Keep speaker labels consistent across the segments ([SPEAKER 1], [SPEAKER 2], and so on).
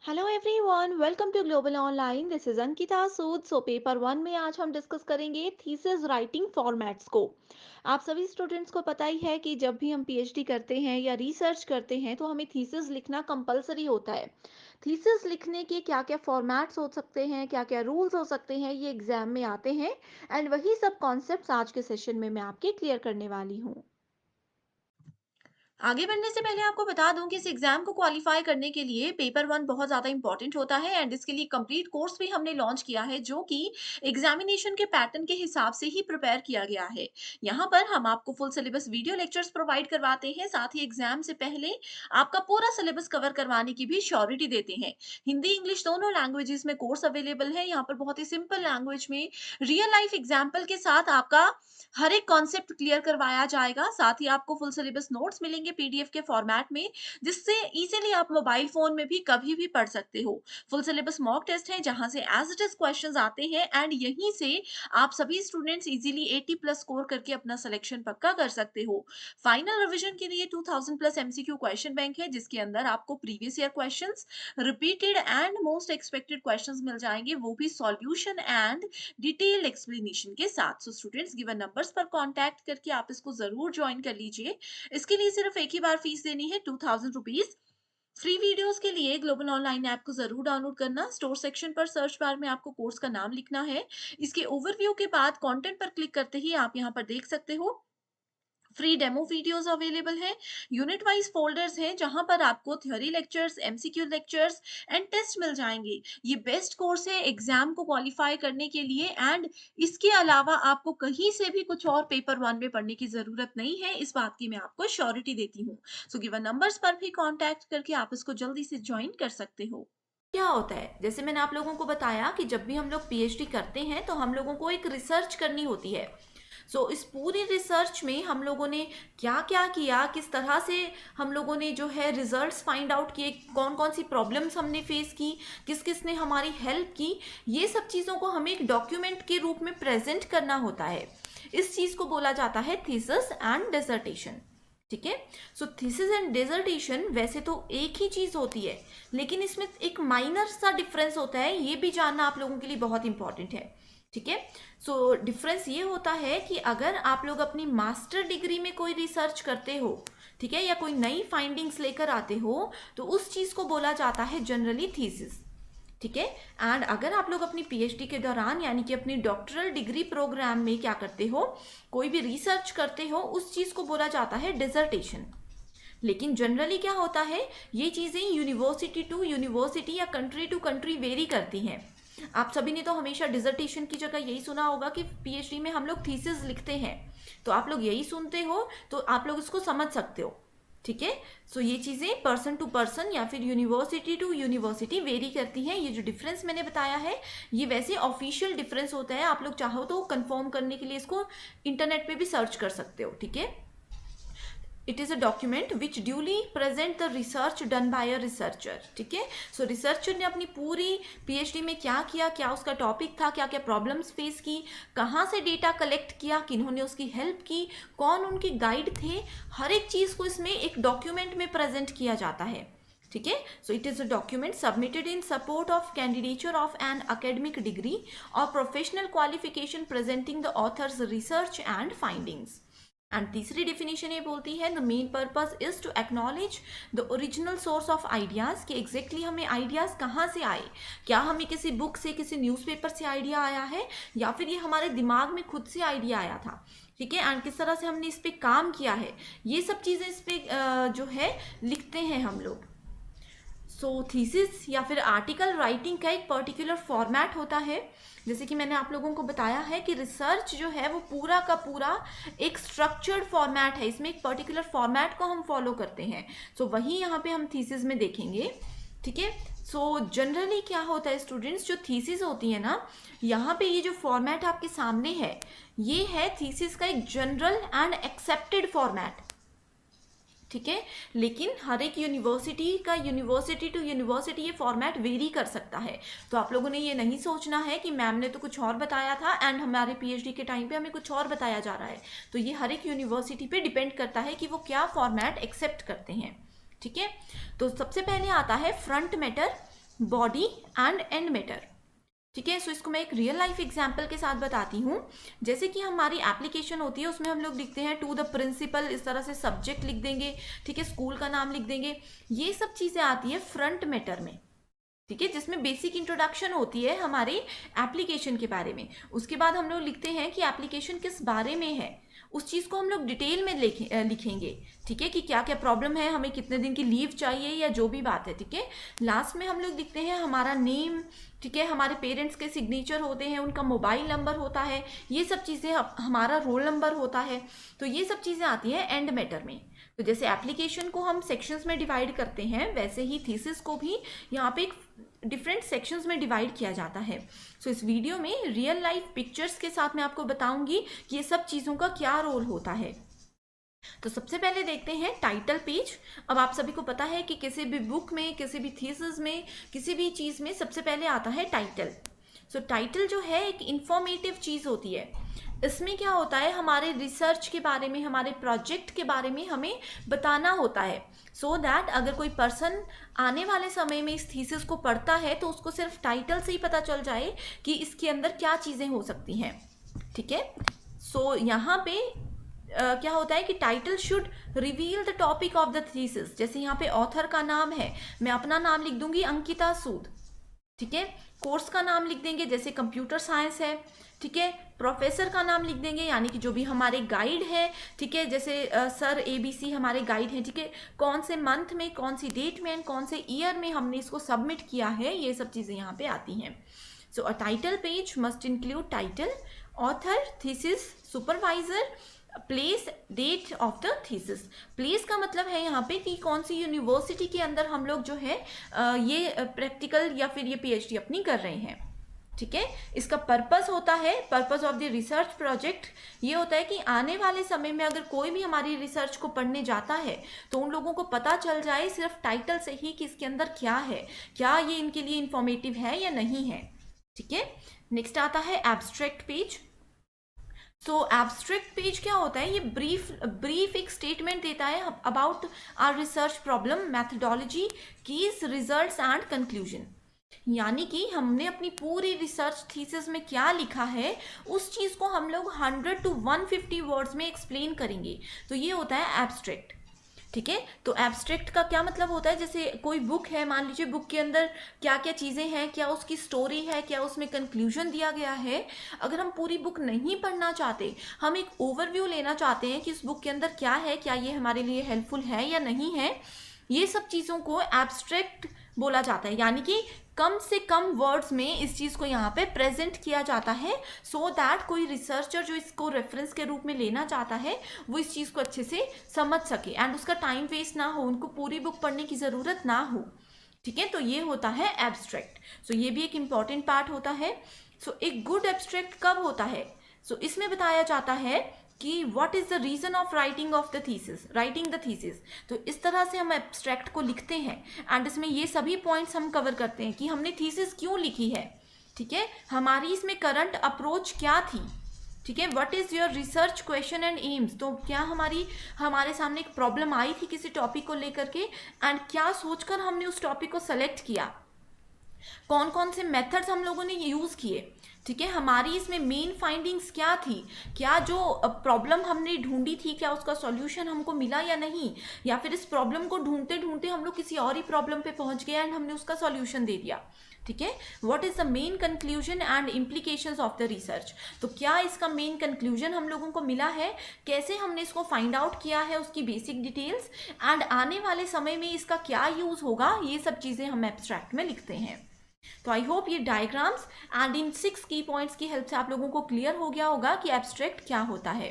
[SPEAKER 1] Hello everyone, welcome to global online. This is Ankita Sood. Paper one में आज हम discuss करेंगे थीसिस राइटिंग फॉर्मेट्स को। आप सभी स्टूडेंट्स को पता ही है कि जब भी हम पीएचडी करते हैं या रिसर्च करते हैं तो हमें थीसिस लिखना कंपलसरी होता है। थीसिस लिखने के क्या क्या फॉर्मेट्स हो सकते हैं, क्या क्या रूल्स हो सकते हैं, ये एग्जाम में आते हैं। एंड वही सब कॉन्सेप्ट्स आज के सेशन में मैं आपके क्लियर करने वाली हूँ।
[SPEAKER 2] आगे बढ़ने से पहले आपको बता दूं कि इस एग्जाम को क्वालिफाई करने के लिए पेपर वन बहुत ज़्यादा इंपॉर्टेंट होता है एंड इसके लिए कंप्लीट कोर्स भी हमने लॉन्च किया है जो कि एग्जामिनेशन के पैटर्न के हिसाब से ही प्रिपेयर किया गया है। यहाँ पर हम आपको full syllabus video lectures provide करवाते हैं, साथ ही एग्जाम से पहले आपका पूरा सिलेबस कवर करवाने की भी श्योरिटी देते हैं। हिंदी इंग्लिश दोनों लैंग्वेजेस में कोर्स अवेलेबल है। यहाँ पर बहुत ही सिंपल लैंग्वेज में रियल लाइफ एग्जाम्पल के साथ आपका हर एक कॉन्सेप्ट क्लियर करवाया जाएगा। साथ ही आपको फुल सिलेबस नोट्स मिलेंगे पीडीएफ के फॉर्मेट में, जिससे इजीली आप मोबाइल फोन में भी कभी भी पढ़ सकते हो। फुल सिलेबस मॉक टेस्ट है जहां से एज इट इज क्वेश्चंस आते हैं एंड यहीं से आप सभी स्टूडेंट्स इजीली 80 प्लस स्कोर करके अपना सिलेक्शन पक्का कर सकते हो। फाइनल रिवीजन के लिए 2000 प्लस एमसीक्यू क्वेश्चन बैंक है जिसके अंदर आपको previous year questions, repeated and most expected questions मिल जाएंगे, वो भी सॉल्यूशन एंड डिटेल्ड एक्सप्लेनेशन के साथ। सो स्टूडेंट्स, गिवन नंबर्स पर कांटेक्ट करके आप इसको जरूर ज्वाइन कर लीजिए। इसके लिए सिर्फ एक ही बार फीस देनी है, 2000 रुपीज। फ्री वीडियोस के लिए ग्लोबल ऑनलाइन ऐप को जरूर डाउनलोड करना। स्टोर सेक्शन पर सर्च बार में आपको कोर्स का नाम लिखना है। इसके ओवरव्यू के बाद कंटेंट पर क्लिक करते ही आप यहाँ पर देख सकते हो फ्री डेमो वीडियोस अवेलेबल हैं। यूनिट वाइज फोल्डर्स हैं जहां पर आपको theory lectures, MCQ lectures and test मिल जाएंगे। ये बेस्ट कोर्स है एग्जाम को क्वालिफाई करने के लिए एंड इसके अलावा आपको कहीं से भी कुछ और पेपर वन में पढ़ने की जरूरत नहीं है, इस बात की मैं आपको श्योरिटी देती हूँ। सो गिवन नंबर्स पर भी कांटेक्ट करके आप इसको जल्दी से ज्वाइन कर सकते हो। क्या होता है, जैसे मैंने आप लोगों को बताया कि जब भी हम लोग पीएचडी करते हैं तो हम लोगों को एक रिसर्च करनी होती है। इस पूरी रिसर्च में हम लोगों ने क्या क्या किया, किस तरह से हम लोगों ने जो है रिजल्ट्स फाइंड आउट किए, कौन कौन सी प्रॉब्लम्स हमने फेस की, किस किस ने हमारी हेल्प की, ये सब चीज़ों को हमें एक डॉक्यूमेंट के रूप में प्रेजेंट करना होता है। इस चीज़ को बोला जाता है थीसिस एंड डिसर्टेशन। ठीक है। थीसिस एंड डिसर्टेशन वैसे तो एक ही चीज होती है, लेकिन इसमें एक माइनर सा डिफरेंस होता है, ये भी जानना आप लोगों के लिए बहुत इंपॉर्टेंट है। ठीक है। डिफरेंस ये होता है कि अगर आप लोग अपनी मास्टर डिग्री में कोई रिसर्च करते हो, ठीक है, या कोई नई फाइंडिंग्स लेकर आते हो, तो उस चीज को बोला जाता है जनरली थीसिस। ठीक है। एंड अगर आप लोग अपनी पीएचडी के दौरान यानी कि अपनी डॉक्टरल डिग्री प्रोग्राम में क्या करते हो, कोई भी रिसर्च करते हो, उस चीज को बोला जाता है डिसर्टेशन। लेकिन जनरली क्या होता है, ये चीजें यूनिवर्सिटी टू यूनिवर्सिटी या कंट्री टू कंट्री वेरी करती हैं। आप सभी ने तो हमेशा डिसर्टेशन की जगह यही सुना होगा कि पीएचडी में हम लोग थीसिस लिखते हैं, तो आप लोग यही सुनते हो तो आप लोग इसको समझ सकते हो। ठीक है। ये चीज़ें पर्सन टू पर्सन या फिर यूनिवर्सिटी टू यूनिवर्सिटी वेरी करती हैं। ये जो डिफरेंस मैंने बताया है ये वैसे ऑफिशियल डिफरेंस होता है, आप लोग चाहो तो कंफर्म करने के लिए इसको इंटरनेट पे भी सर्च कर सकते हो। ठीक है। It is a document which duly present the research done by a researcher. ठीक है। रिसर्चर ने अपनी पूरी पीएचडी में क्या किया, क्या उसका टॉपिक था, क्या क्या प्रॉब्लम्स फेस की, कहाँ से डेटा कलेक्ट किया, किन्होंने उसकी हेल्प की, कौन उनके गाइड थे, हर एक चीज़ को इसमें एक डॉक्यूमेंट में प्रेजेंट किया जाता है। ठीक है। It is a document submitted in support of candidature of an academic degree और professional qualification presenting the author's research and findings. And तीसरी डेफिनेशन ये बोलती है, the main purpose is to acknowledge the original source of ideas, कि exactly हमें ideas कहाँ से आए, क्या हमें किसी बुक से, किसी न्यूज़पेपर से आइडिया आया है, या फिर ये हमारे दिमाग में खुद से आइडिया आया था। ठीक है। एंड किस तरह से हमने इस पर काम किया है, ये सब चीज़ें इस पर जो है लिखते हैं हम लोग। थीसिस या फिर आर्टिकल राइटिंग का एक पर्टिकुलर फॉर्मेट होता है। जैसे कि मैंने आप लोगों को बताया है कि रिसर्च जो है वो पूरा का पूरा एक स्ट्रक्चर्ड फॉर्मेट है, इसमें एक पर्टिकुलर फॉर्मेट को हम फॉलो करते हैं। वही यहाँ पे हम थीसिस में देखेंगे। ठीक है। जनरली क्या होता है स्टूडेंट्स, जो थीसिस होती है ना, यहाँ पे ये जो फॉर्मेट आपके सामने है, ये है थीसिस का एक जनरल एंड एक्सेप्टेड फॉर्मेट। ठीक है। लेकिन हर एक यूनिवर्सिटी का यूनिवर्सिटी टू यूनिवर्सिटी ये फॉर्मेट वेरी कर सकता है। तो आप लोगों ने ये नहीं सोचना है कि मैम ने तो कुछ और बताया था एंड हमारे पीएचडी के टाइम पे हमें कुछ और बताया जा रहा है। तो ये हर एक यूनिवर्सिटी पे डिपेंड करता है कि वो क्या फॉर्मेट एक्सेप्ट करते हैं। ठीक है। सबसे पहले आता है front matter, body and and matter. ठीक है, सो इसको मैं एक रियल लाइफ एग्जांपल के साथ बताती हूँ। जैसे कि हमारी एप्लीकेशन होती है, उसमें हम लोग लिखते हैं टू द प्रिंसिपल, इस तरह से सब्जेक्ट लिख देंगे, ठीक है, स्कूल का नाम लिख देंगे। ये सब चीज़ें आती है फ्रंट मैटर में, ठीक है, जिसमें बेसिक इंट्रोडक्शन होती है हमारे एप्लीकेशन के बारे में। उसके बाद हम लोग लिखते हैं कि एप्लीकेशन किस बारे में है, उस चीज़ को हम लोग डिटेल में लिखेंगे, ठीक है, कि क्या क्या प्रॉब्लम है, हमें कितने दिन की लीव चाहिए या जो भी बात है, ठीक है। लास्ट में हम लोग लिखते हैं हमारा नेम, ठीक है, हमारे पेरेंट्स के सिग्नेचर होते हैं, उनका मोबाइल नंबर होता है, ये सब चीज़ें, हमारा रोल नंबर होता है। तो ये सब चीज़ें आती हैं एंड मैटर में। तो जैसे एप्लीकेशन को हम सेक्शंस में डिवाइड करते हैं, वैसे ही थीसिस को भी यहाँ पे एक डिफरेंट सेक्शंस में डिवाइड किया जाता है। सो इस वीडियो में रियल लाइफ पिक्चर्स के साथ मैं आपको बताऊंगी कि ये सब चीज़ों का क्या रोल होता है। तो सबसे पहले देखते हैं टाइटल पेज। अब आप सभी को पता है कि किसी भी बुक में, किसी भी थीसिस में, किसी भी चीज़ में सबसे पहले आता है टाइटल। सो टाइटल जो है एक इंफॉर्मेटिव चीज़ होती है। इसमें क्या होता है, हमारे रिसर्च के बारे में, हमारे प्रोजेक्ट के बारे में हमें बताना होता है, सो दैट अगर कोई पर्सन आने वाले समय में इस थीसिस को पढ़ता है तो उसको सिर्फ टाइटल से ही पता चल जाए कि इसके अंदर क्या चीज़ें हो सकती हैं, ठीक है। सो यहाँ पे क्या होता है कि title should reveal the topic of the thesis. जैसे यहाँ पे ऑथर का नाम है, मैं अपना नाम लिख दूंगी अंकिता सूद, ठीक है। कोर्स का नाम लिख देंगे, जैसे कंप्यूटर साइंस है, ठीक है। प्रोफेसर का नाम लिख देंगे, यानी कि जो भी हमारे गाइड है, ठीक है, जैसे सर ABC हमारे गाइड हैं, ठीक है। कौन से मंथ में, कौन सी डेट में एंड कौन से ईयर में हमने इसको सबमिट किया है, ये सब चीज़ें यहाँ पे आती हैं। So a title page must include title, author, thesis, supervisor, place, date of the thesis. Place का मतलब है यहाँ पे कि कौन सी यूनिवर्सिटी के अंदर हम लोग जो है ये प्रैक्टिकल या फिर ये PhD अपनी कर रहे हैं, ठीक है। इसका पर्पस होता है, purpose of the research project, ये होता है कि आने वाले समय में अगर कोई भी हमारी रिसर्च को पढ़ने जाता है तो उन लोगों को पता चल जाए सिर्फ टाइटल से ही कि इसके अंदर क्या है, क्या ये इनके लिए इंफॉर्मेटिव है या नहीं है, ठीक है। नेक्स्ट आता है एब्स्ट्रैक्ट पेज। तो एब्स्ट्रैक्ट पेज क्या होता है, ये ब्रीफ एक स्टेटमेंट देता है about our research problem, methodology, keys, results and conclusion. यानी कि हमने अपनी पूरी रिसर्च थीसिस में क्या लिखा है उस चीज़ को हम लोग 100 to 150 वर्ड्स में एक्सप्लेन करेंगे। तो ये होता है एब्स्ट्रैक्ट, ठीक है। तो एब्स्ट्रैक्ट का क्या मतलब होता है, जैसे कोई बुक है, मान लीजिए बुक के अंदर क्या क्या चीज़ें हैं, क्या उसकी स्टोरी है, क्या उसमें कंक्लूजन दिया गया है। अगर हम पूरी बुक नहीं पढ़ना चाहते, हम एक ओवरव्यू लेना चाहते हैं कि इस बुक के अंदर क्या है, क्या ये हमारे लिए हेल्पफुल है या नहीं है, ये सब चीज़ों को एब्स्ट्रैक्ट बोला जाता है। यानी कि कम से कम वर्ड्स में इस चीज़ को यहाँ पे प्रेजेंट किया जाता है, सो दैट कोई रिसर्चर जो इसको रेफरेंस के रूप में लेना चाहता है वो इस चीज़ को अच्छे से समझ सके एंड उसका टाइम वेस्ट ना हो, उनको पूरी बुक पढ़ने की ज़रूरत ना हो, ठीक है। तो ये होता है एब्स्ट्रैक्ट। सो ये भी एक इम्पॉर्टेंट पार्ट होता है। सो एक गुड एब्स्ट्रैक्ट कब होता है, सो इसमें बताया जाता है कि what is the reason of writing the thesis. तो इस तरह से हम एब्स्ट्रैक्ट को लिखते हैं एंड इसमें ये सभी पॉइंट्स हम कवर करते हैं कि हमने थीसिस क्यों लिखी है, ठीक है, हमारी इसमें करंट अप्रोच क्या थी, ठीक है, what is your research question and AIIMS. तो क्या हमारे सामने एक प्रॉब्लम आई थी किसी टॉपिक को लेकर के एंड क्या सोचकर हमने उस टॉपिक को सेलेक्ट किया, कौन कौन से मेथड्स हम लोगों ने यूज़ किए, ठीक है, हमारी इसमें मेन फाइंडिंग्स क्या थी, क्या जो प्रॉब्लम हमने ढूंढी थी क्या उसका सॉल्यूशन हमको मिला या नहीं, या फिर इस प्रॉब्लम को ढूंढते ढूंढते हम लोग किसी और ही प्रॉब्लम पे पहुंच गए एंड हमने उसका सॉल्यूशन दे दिया, ठीक है। What is the main conclusion and implications of the research. तो क्या इसका मेन कंक्लूजन हम लोगों को मिला है, कैसे हमने इसको फाइंड आउट किया है, उसकी बेसिक डिटेल्स एंड आने वाले समय में इसका क्या यूज़ होगा, ये सब चीज़ें हम एब्स्ट्रैक्ट में लिखते हैं। तो आई होप ये डायग्राम्स एंड इन 6 की पॉइंट्स की हेल्प से आप लोगों को क्लियर हो गया होगा कि एब्स्ट्रैक्ट क्या होता है,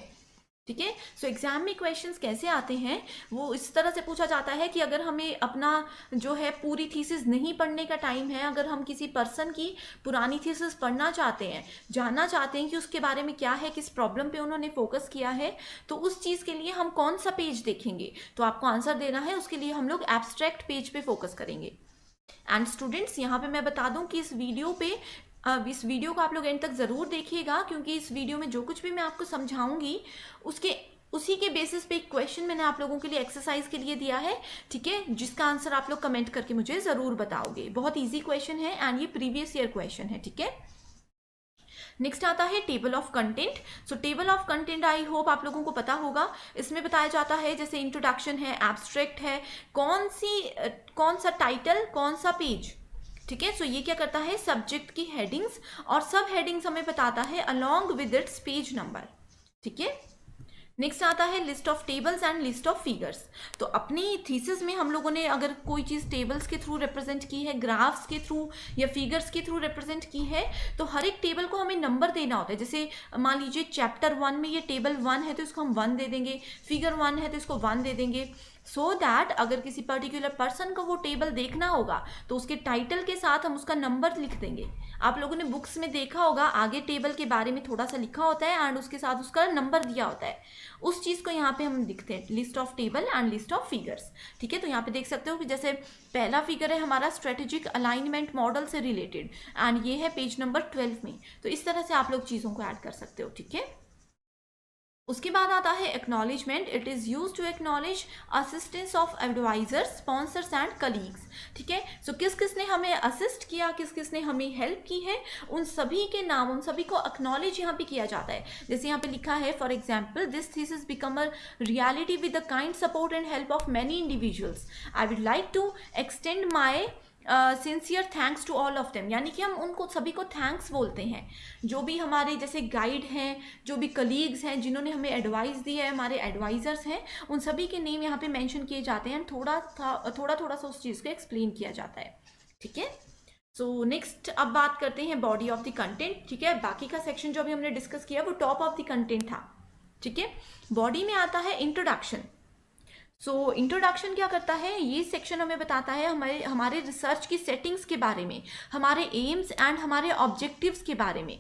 [SPEAKER 2] ठीक है। सो एग्जाम में क्वेश्चंस कैसे आते हैं, वो इस तरह से पूछा जाता है कि अगर हमें अपना जो है पूरी थीसिस नहीं पढ़ने का टाइम है, अगर हम किसी पर्सन की पुरानी थीसिस पढ़ना चाहते हैं, जानना चाहते हैं कि उसके बारे में क्या है, किस प्रॉब्लम पे उन्होंने फोकस किया है, तो उस चीज़ के लिए हम कौन सा पेज देखेंगे। तो आपको आंसर देना है, उसके लिए हम लोग एब्स्ट्रैक्ट पेज पे फोकस करेंगे। एंड स्टूडेंट्स यहाँ पे मैं बता दूं कि इस वीडियो को आप लोग एंड तक ज़रूर देखिएगा, क्योंकि इस वीडियो में जो कुछ भी मैं आपको समझाऊंगी उसके उसी के बेसिस पे एक क्वेश्चन मैंने आप लोगों के लिए एक्सरसाइज के लिए दिया है, ठीक है, जिसका आंसर आप लोग कमेंट करके मुझे जरूर बताओगे। बहुत इजी क्वेश्चन है एंड ये प्रीवियस ईयर क्वेश्चन है, ठीक है। नेक्स्ट आता है table of content. So table of content I hope आप लोगों को पता होगा। इसमें बताया जाता है जैसे इंट्रोडक्शन है, एब्स्ट्रैक्ट है, कौन सा टाइटल, कौन सा पेज, ठीक है। सो ये क्या करता है, सब्जेक्ट की हेडिंग्स और सब हेडिंग्स हमें बताता है along with its page number, ठीक है। नेक्स्ट आता है list of tables and list of figures. तो अपनी थीसिस में हम लोगों ने अगर कोई चीज़ टेबल्स के थ्रू रिप्रेजेंट की है, ग्राफ्स के थ्रू या फिगर्स के थ्रू रिप्रेजेंट की है, तो हर एक टेबल को हमें नंबर देना होता है। जैसे मान लीजिए चैप्टर 1 में ये टेबल 1 है तो इसको हम 1 दे देंगे, फिगर 1 है तो इसको 1 दे देंगे, सो दैट अगर किसी पर्टिकुलर पर्सन को वो टेबल देखना होगा तो उसके टाइटल के साथ हम उसका नंबर लिख देंगे। आप लोगों ने बुक्स में देखा होगा आगे टेबल के बारे में थोड़ा सा लिखा होता है एंड उसके साथ उसका नंबर दिया होता है। उस चीज़ को यहाँ पे हम लिखते हैं, list of table and list of figures, ठीक है। तो यहाँ पे देख सकते हो कि जैसे पहला फिगर है हमारा स्ट्रेटेजिक अलाइनमेंट मॉडल से रिलेटेड एंड ये है पेज नंबर 12 में। तो इस तरह से आप लोग चीज़ों को ऐड कर सकते हो, ठीक है। उसके बाद आता है acknowledgement. It is use to acknowledge assistance of advisers, sponsors and colleagues, ठीक है। सो किस किस ने हमें असिस्ट किया, किस किस ने हमें हेल्प की है, उन सभी के नाम, उन सभी को एक्नॉलेज यहाँ पे किया जाता है। जैसे यहाँ पे लिखा है for example, this thesis become a reality with the kind support and help of many individuals. I would like to extend my sincere thanks to all of them. यानी कि हम उनको सभी को थैंक्स बोलते हैं, जो भी हमारे जैसे गाइड हैं, जो भी कलीग्स हैं, जिन्होंने हमें एडवाइस दी है, हमारे एडवाइजर्स हैं, उन सभी के नेम यहाँ पे मेंशन किए जाते हैं। थोड़ा थोड़ा सा उस चीज़ को एक्सप्लेन किया जाता है, ठीक है। सो नेक्स्ट अब बात करते हैं बॉडी ऑफ द कंटेंट, ठीक है। बाकी का सेक्शन जो अभी हमने डिस्कस किया वो टॉप ऑफ द कंटेंट था, ठीक है। बॉडी में आता है इंट्रोडक्शन। सो इंट्रोडक्शन क्या करता है, ये सेक्शन हमें बताता है हमारे रिसर्च की सेटिंग्स के बारे में, हमारे एम्स एंड हमारे ऑब्जेक्टिव्स के बारे में,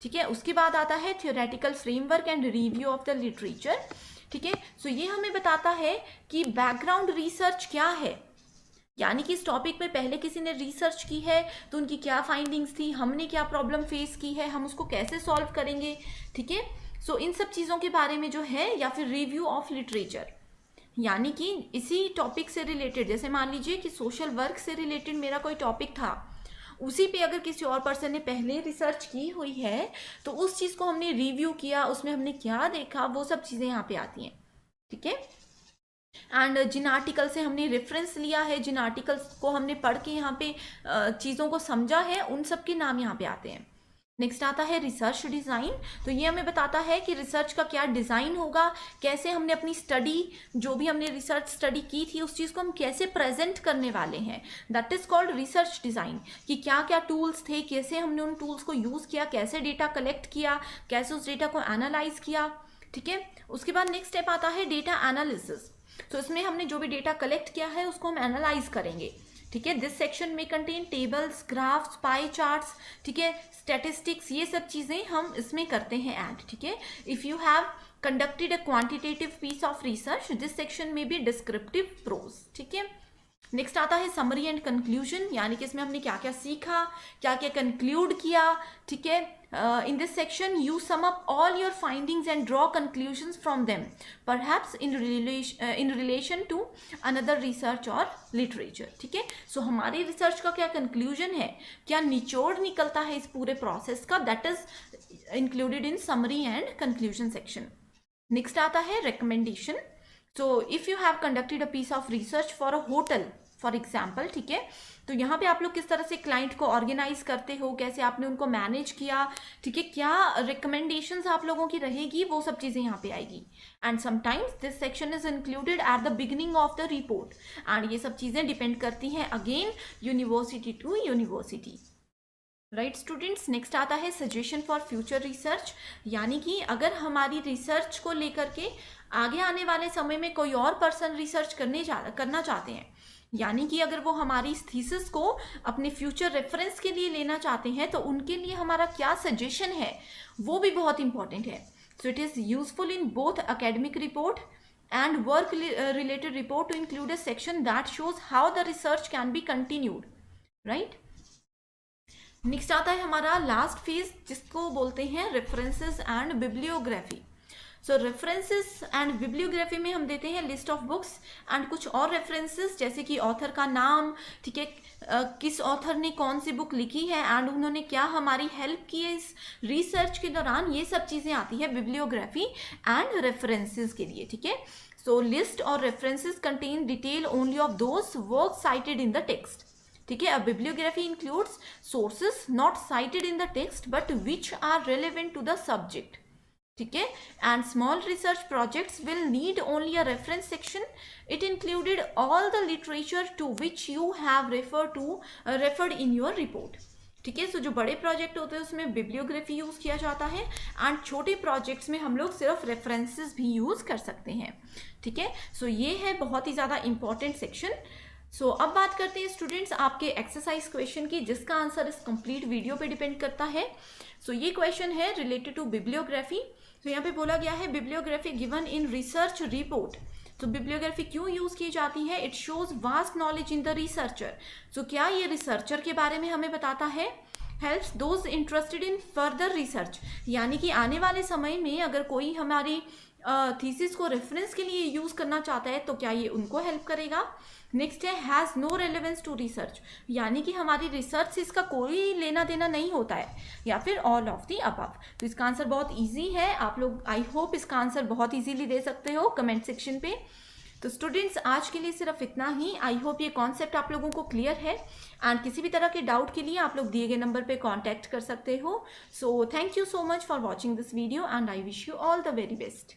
[SPEAKER 2] ठीक है। उसके बाद आता है theoretical framework and review of the literature, ठीक है। सो ये हमें बताता है कि बैकग्राउंड रिसर्च क्या है, यानी कि इस टॉपिक में पहले किसी ने रिसर्च की है तो उनकी क्या फाइंडिंग्स थी, हमने क्या प्रॉब्लम फेस की है, हम उसको कैसे सॉल्व करेंगे, ठीक है। सो इन सब चीज़ों के बारे में जो है, या फिर रिव्यू ऑफ लिटरेचर, यानी कि इसी टॉपिक से रिलेटेड, जैसे मान लीजिए कि सोशल वर्क से रिलेटेड मेरा कोई टॉपिक था, उसी पे अगर किसी और पर्सन ने पहले रिसर्च की हुई है तो उस चीज़ को हमने रिव्यू किया, उसमें हमने क्या देखा, वो सब चीज़ें यहाँ पे आती हैं, ठीक है। एंड जिन आर्टिकल से हमने रेफरेंस लिया है, जिन आर्टिकल्स को हमने पढ़ के यहाँ पे चीज़ों को समझा है, उन सब के नाम यहाँ पे आते हैं। नेक्स्ट आता है रिसर्च डिज़ाइन। तो ये हमें बताता है कि रिसर्च का क्या डिज़ाइन होगा, कैसे हमने अपनी स्टडी, जो भी हमने रिसर्च स्टडी की थी, उस चीज़ को हम कैसे प्रेजेंट करने वाले हैं, that is called research design. कि क्या क्या टूल्स थे, कैसे हमने उन टूल्स को यूज़ किया, कैसे डेटा कलेक्ट किया, कैसे उस डेटा को एनालाइज किया, ठीक है। उसके बाद नेक्स्ट स्टेप आता है डेटा एनालिसिस। तो इसमें हमने जो भी डेटा कलेक्ट किया है उसको हम एनालाइज करेंगे, ठीक है। दिस सेक्शन में contain tables, graphs, pie charts, ठीक है, स्टैटिस्टिक्स, ये सब चीज़ें हम इसमें करते हैं ऐड, ठीक है। If you have conducted a quantitative piece of research, this section में बी डिस्क्रिप्टिव प्रोज, ठीक है। नेक्स्ट आता है समरी एंड कंक्लूजन, यानी कि इसमें हमने क्या क्या सीखा, क्या क्या कंक्लूड किया, ठीक है। In this section you sum up all your findings and draw conclusions from them, perhaps in relation to another research और लिटरेचर, ठीक है। सो हमारी रिसर्च का क्या कंक्लूजन है, क्या निचोड़ निकलता है इस पूरे प्रोसेस का, that is included in summary and conclusion section. Next आता है recommendation. So if you have conducted a piece of research for a hotel for example, ठीक है, तो यहाँ पे आप लोग किस तरह से क्लाइंट को ऑर्गेनाइज करते हो, कैसे आपने उनको मैनेज किया, ठीक है, क्या रिकमेंडेशंस आप लोगों की रहेगी, वो सब चीज़ें यहाँ पे आएगी। And sometimes this section is included at the beginning of the report, and ये सब चीज़ें डिपेंड करती हैं again university to university, right students. Next आता है सजेशन फॉर फ्यूचर रिसर्च, यानी कि अगर हमारी रिसर्च को लेकर के आगे आने वाले समय में कोई और पर्सन रिसर्च करना चाहते हैं, यानी कि अगर वो हमारी इस थीसिस को अपने फ्यूचर रेफरेंस के लिए लेना चाहते हैं, तो उनके लिए हमारा क्या सजेशन है वो भी बहुत इंपॉर्टेंट है। So it is useful in both academic report and work related report to include a section that shows how the research can be continued, right? Next आता है हमारा लास्ट फेज, जिसको बोलते हैं references and bibliography.
[SPEAKER 1] So references and bibliography में हम देते हैं लिस्ट ऑफ बुक्स एंड कुछ और रेफरेंसेस, जैसे कि ऑथर का नाम, ठीक है, किस ऑथर ने कौन सी बुक लिखी है एंड उन्होंने क्या हमारी हेल्प की है इस रिसर्च के दौरान, ये सब चीज़ें आती है बिब्लियोग्राफी एंड रेफरेंसेस के लिए, ठीक है। सो लिस्ट और references contain detail only of those work cited in the text, ठीक है। अब bibliography includes sources not cited in the text but which are relevant to the subject, ठीक है। And small research projects will need only a reference section, it included all the literature to which you have referred in your report, ठीक है। सो जो बड़े project होते हैं उसमें bibliography use किया जाता है एंड छोटे प्रोजेक्ट्स में हम लोग सिर्फ रेफरेंसेस भी यूज कर सकते हैं, ठीक है। सो ये है बहुत ही ज़्यादा इंपॉर्टेंट सेक्शन। सो अब बात करते हैं स्टूडेंट्स आपके एक्सरसाइज क्वेश्चन की, जिसका आंसर इस कंप्लीट वीडियो पे डिपेंड करता है। सो ये क्वेश्चन है रिलेटेड टू बिब्लियोग्राफी। तो यहाँ पे बोला गया है bibliography given in research report. तो बिब्लियोग्राफी क्यों यूज की जाती है? It shows vast knowledge in the researcher. So क्या ये रिसर्चर के बारे में हमें बताता है? Helps those interested in further research, यानी कि आने वाले समय में अगर कोई हमारी थीसिस को रेफरेंस के लिए यूज करना चाहता है तो क्या ये उनको हेल्प करेगा। नेक्स्ट है has no relevance to research, यानी कि हमारी रिसर्च से इसका कोई लेना देना नहीं होता है, या फिर ऑल ऑफ दी अबव। तो इसका आंसर बहुत इजी है, आप लोग आई होप इसका आंसर बहुत इजीली दे सकते हो कमेंट सेक्शन पे। तो स्टूडेंट्स आज के लिए सिर्फ इतना ही। आई होप ये कॉन्सेप्ट आप लोगों को क्लियर है एंड किसी भी तरह के डाउट के लिए आप लोग दिए गए नंबर पे कांटेक्ट कर सकते हो। So thank you so much for watching this video and I wish you all the very best.